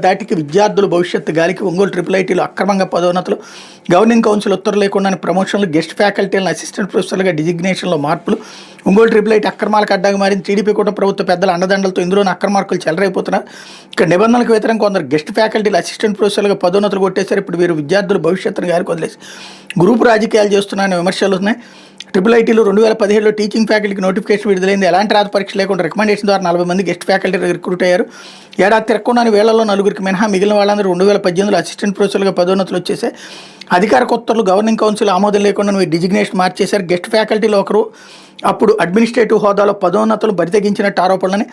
దాటికి విద్యార్థుల భవిష్యత్తు గాలికి ఒంగోలు ట్రిపుల్ ఐటీలో అక్రమంగా పదోన్నతులు, గవర్నింగ్ కౌన్సిల్ ఉత్తర్వు లేకుండా ప్రమోషన్లు, గెస్ట్ ఫ్యాకల్టీలను అసిస్టెంట్ ప్రొఫెసర్లుగా డిజిగ్నేషన్లో మార్పులు. ఒంగోలు ట్రిపుల్ ఐటీ అక్రమాలకు అడ్డాగా మారింది. టీడీపీ కూడా ప్రభుత్వ పెద్దల అండదండలతో ఇందులోని అక్రమార్కులు చెలరైపోతున్నారు. ఇక్కడ నిబంధనలకు వ్యతిరేకంగా కొందరు గెస్ట్ ఫ్యాకల్టీలు అసిస్టెంట్ ప్రొఫెసర్లుగా పదోన్నతులు కొట్టేశారు. ఇప్పుడు వీరు విద్యార్థుల భవిష్యత్తును గారికి వదిలేసి గ్రూపు రాజకీయాలు చేస్తున్నారనే విమర్శలు ఉన్నాయి. ట్రిపుల్ ఐటీలో 2017లో టీచింగ్ ఫ్యాకల్టీకి నోటిఫికేషన్ విడుదలైంది. ఎలాంటి రాత పరీక్ష లేకుండా రికమెండేషన్ ద్వారా 40 మంది గెస్ట్ ఫ్యాకల్టీ రిక్రూట్ అయ్యారు. ఏడాది తిరగకుండానే వేళ్లలో 4 మినహా మిగిలిన వాళ్ళందరూ 2018లో అసిస్టెంట్ ప్రొఫెసర్లుగా పదోన్నతులు వచ్చేసాయి. అధికార ఉత్తర్వులు గవర్నింగ్ కౌన్సిల్ ఆమోదం లేకుండా డిజిగ్నేషన్ మార్చేశారు. గెస్ట్ ఫ్యాకల్టీలో ఒకరు అప్పుడు అడ్మినిస్ట్రేటివ్ హోదాలో పదోన్నతులు బరితెగించినట్టు ఆరోపణలని.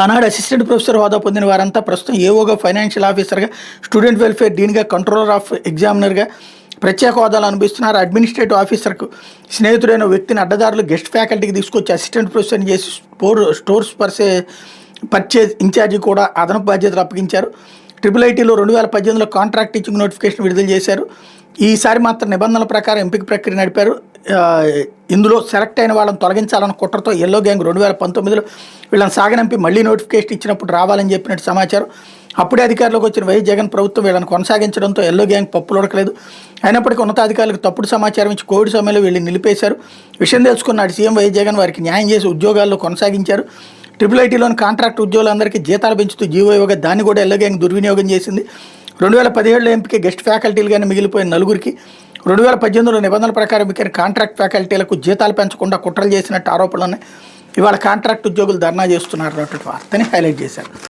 ఆనాడు అసిస్టెంట్ ప్రొఫెసర్ హోదా పొందిన వారంతా ప్రస్తుతం ఏఓగా, ఫైనాన్షియల్ ఆఫీసర్గా, స్టూడెంట్ వెల్ఫేర్ డీన్గా, కంట్రోలర్ ఆఫ్ ఎగ్జామినర్గా ప్రత్యేక హోదాలు అనిపిస్తున్నారు. అడ్మినిస్ట్రేటివ్ ఆఫీసర్కు స్నేహితుడైన వ్యక్తిని అడ్డదారులు గెస్ట్ ఫ్యాకల్టీకి తీసుకొచ్చి అసిస్టెంట్ ప్రొఫెసర్ని చేసి స్టోర్స్ పర్చేజ్ ఇన్ఛార్జి కూడా అదనపు బాధ్యతలు అప్పగించారు. ట్రిపుల్ ఐటీలో 2018లో కాంట్రాక్ట్ టీచింగ్ నోటిఫికేషన్ విడుదల చేశారు. ఈసారి మాత్రం నిబంధనల ప్రకారం ఎంపిక ప్రక్రియ నడిపారు. ఇందులో సెలెక్ట్ అయిన వాళ్ళని తొలగించాలన్న కుట్రతో ఎల్లో గ్యాంగ్ 2019లో వీళ్ళని సాగనంపి మళ్లీ నోటిఫికేషన్ ఇచ్చినప్పుడు రావాలని చెప్పినట్టు సమాచారం. అప్పుడే అధికారంలోకి వచ్చిన వైఎస్ జగన్ ప్రభుత్వం వీళ్ళని కొనసాగించడంతో ఎల్లో గ్యాంగ్ పప్పులు ఉడకలేదు. అయినప్పటికీ ఉన్నతాధికారులకు తప్పుడు సమాచారం ఇచ్చి కోవిడ్ సమయంలో వీళ్ళని నిలిపేశారు. విషయం తెలుసుకున్నాడు సీఎం వైఎస్ జగన్ వారికి న్యాయం చేసి ఉద్యోగాల్లో కొనసాగించారు. ట్రిపుల్ ఐటీలోని కాంట్రాక్ట్ ఉద్యోగులందరికీ జీతాలు పెంచుతూ జీవో ఇవ్వగా దాన్ని కూడా ఎల్లో గ్యాంగ్ దుర్వినియోగం చేసింది. 2017లో ఎంపిక గెస్ట్ ఫ్యాకల్టీలుగానే మిగిలిపోయిన 4కి 2018లో నిబంధనల ప్రకారం ఎంపికైన కాంట్రాక్ట్ ఫ్యాకల్టీలకు జీతాలు పెంచకుండా కుట్రలు చేసినట్టు ఆరోపణలు ఉన్నాయి. ఇవాళ కాంట్రాక్ట్ ఉద్యోగులు ధర్నా చేస్తున్నారు వార్తని హైలైట్ చేశారు.